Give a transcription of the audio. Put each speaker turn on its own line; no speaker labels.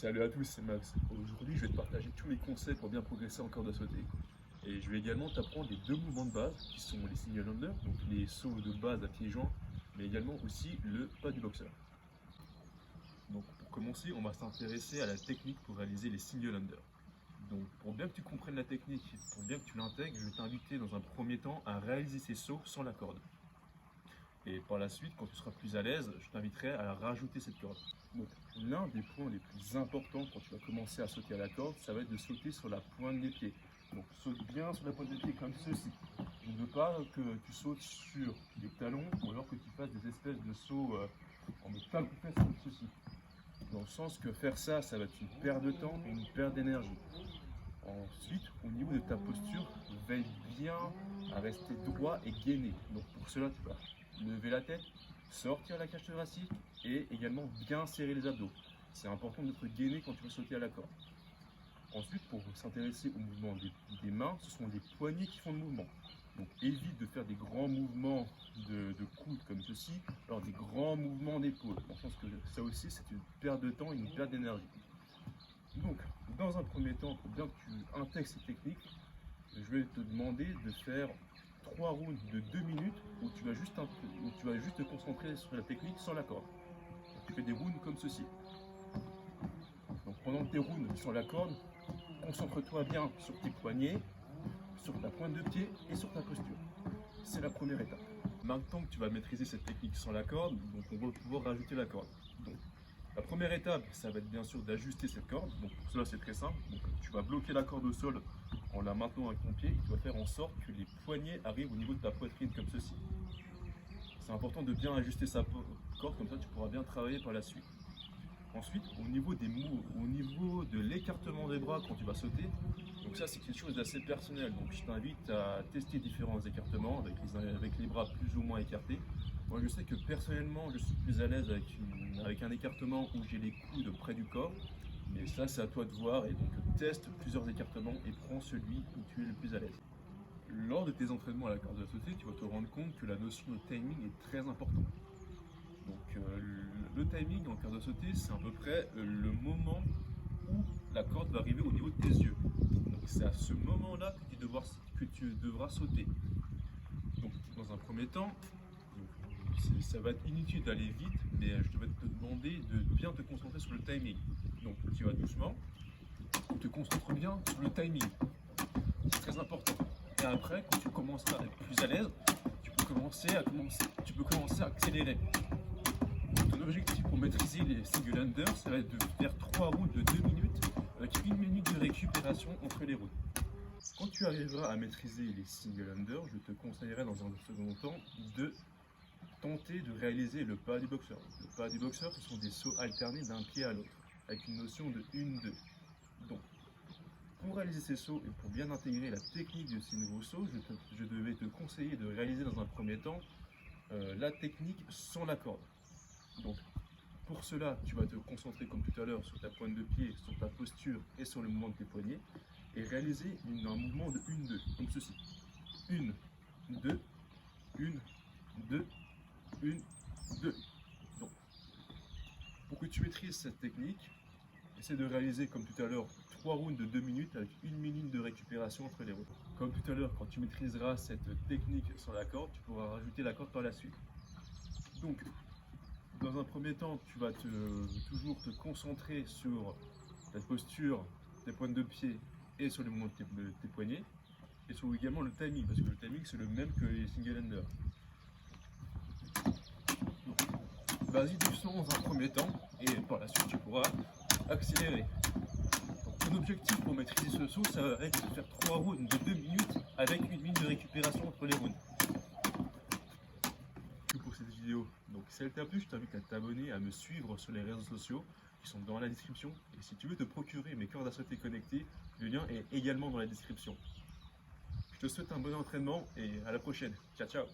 Salut à tous, c'est Max. Aujourd'hui, je vais te partager tous mes conseils pour bien progresser en corde à sauter. Et je vais également t'apprendre les deux mouvements de base qui sont les single under, donc les sauts de base à pieds joints, mais également aussi le pas du boxeur. Donc pour commencer, on va s'intéresser à la technique pour réaliser les single under. Donc pour bien que tu comprennes la technique, pour bien que tu l'intègres, je vais t'inviter dans un premier temps à réaliser ces sauts sans la corde. Et par la suite, quand tu seras plus à l'aise, je t'inviterai à rajouter cette corde. Donc, l'un des points les plus importants quand tu vas commencer à sauter à la corde, ça va être de sauter sur la pointe des pieds. Donc, saute bien sur la pointe des pieds comme ceci. Je ne veux pas que tu sautes sur des talons ou alors que tu fasses des espèces de sauts en mode talon-fesse comme ceci. Dans le sens que faire ça, ça va être une perte de temps et une perte d'énergie. Ensuite, au niveau de ta posture, veille bien à rester droit et gainé. Donc pour cela, tu vas lever la tête, sortir la cage thoracique et également bien serrer les abdos. C'est important d'être gainé quand tu vas sauter à la corde. Ensuite, pour s'intéresser au mouvement des mains, ce sont les poignets qui font le mouvement. Donc évite de faire des grands mouvements de coude comme ceci, alors des grands mouvements d'épaule. Dans le sens que ça aussi, c'est une perte de temps et une perte d'énergie. Donc, dans un premier temps, pour bien que tu intègres cette technique, je vais te demander de faire 3 rounds de 2 minutes où tu vas juste te concentrer sur la technique sans la corde. Donc, tu fais des rounds comme ceci. Donc pendant tes rounds sur la corde, concentre-toi bien sur tes poignets, sur ta pointe de pied et sur ta posture. C'est la première étape. Maintenant que tu vas maîtriser cette technique sans la corde, donc on va pouvoir rajouter la corde. Donc, la première étape, ça va être bien sûr d'ajuster cette corde. Donc pour cela, c'est très simple. Donc, tu vas bloquer la corde au sol en la maintenant avec ton pied et tu vas faire en sorte que les poignets arrivent au niveau de ta poitrine comme ceci. C'est important de bien ajuster sa corde, comme ça tu pourras bien travailler par la suite. Ensuite, au niveau de l'écartement des bras quand tu vas sauter, donc ça c'est quelque chose d'assez personnel. Donc je t'invite à tester différents écartements avec les bras plus ou moins écartés. Moi je sais que personnellement je suis plus à l'aise avec un écartement où j'ai les coudes près du corps. Mais ça c'est à toi de voir et donc teste plusieurs écartements et prends celui où tu es le plus à l'aise. Lors de tes entraînements à la corde à sauter, tu vas te rendre compte que la notion de timing est très importante. Donc le timing en corde à sauter, c'est à peu près le moment où la corde va arriver au niveau de tes yeux. Donc c'est à ce moment-là que tu devras sauter. Donc dans un premier temps, ça va être inutile d'aller vite, mais je vais te demander de bien te concentrer sur le timing. Donc tu vas doucement, te concentre bien sur le timing. C'est très important. Et après, quand tu commenceras à être plus à l'aise, tu peux commencer à accélérer. Ton objectif pour maîtriser les single under, ça va être de faire 3 rounds de 2 minutes avec 1 minute de récupération entre les rounds. Quand tu arriveras à maîtriser les single under, je te conseillerais dans un second temps de tenter de réaliser le pas du boxeur. Le pas du boxeur, ce sont des sauts alternés d'un pied à l'autre, avec une notion de 1-2. Donc, pour réaliser ces sauts et pour bien intégrer la technique de ces nouveaux sauts, je devais te conseiller de réaliser dans un premier temps la technique sans la corde. Donc, pour cela, tu vas te concentrer comme tout à l'heure sur ta pointe de pied, sur ta posture et sur le mouvement de tes poignets et réaliser un mouvement de 1-2, comme ceci. 1, 2, 1, 2, 1, 2. Donc, pour que tu maîtrises cette technique, essaie de réaliser comme tout à l'heure 3 rounds de 2 minutes avec 1 minute de récupération entre les rounds. Comme tout à l'heure, quand tu maîtriseras cette technique sur la corde, tu pourras rajouter la corde par la suite. Donc, dans un premier temps, tu vas toujours te concentrer sur ta posture, tes pointes de pied et sur le mouvement de tes poignets. Et sur également le timing, parce que le timing c'est le même que les single under. Vas-y doucement dans un premier temps et par la suite tu pourras accélérer. Donc, ton objectif pour maîtriser ce saut, ça va être de faire 3 rounds de 2 minutes avec 1 minute de récupération entre les rounds. Pour cette vidéo. Donc si elle t'a plu, je t'invite à t'abonner, à me suivre sur les réseaux sociaux qui sont dans la description. Et si tu veux te procurer mes cordes à sauter connectées, le lien est également dans la description. Je te souhaite un bon entraînement et à la prochaine. Ciao ciao.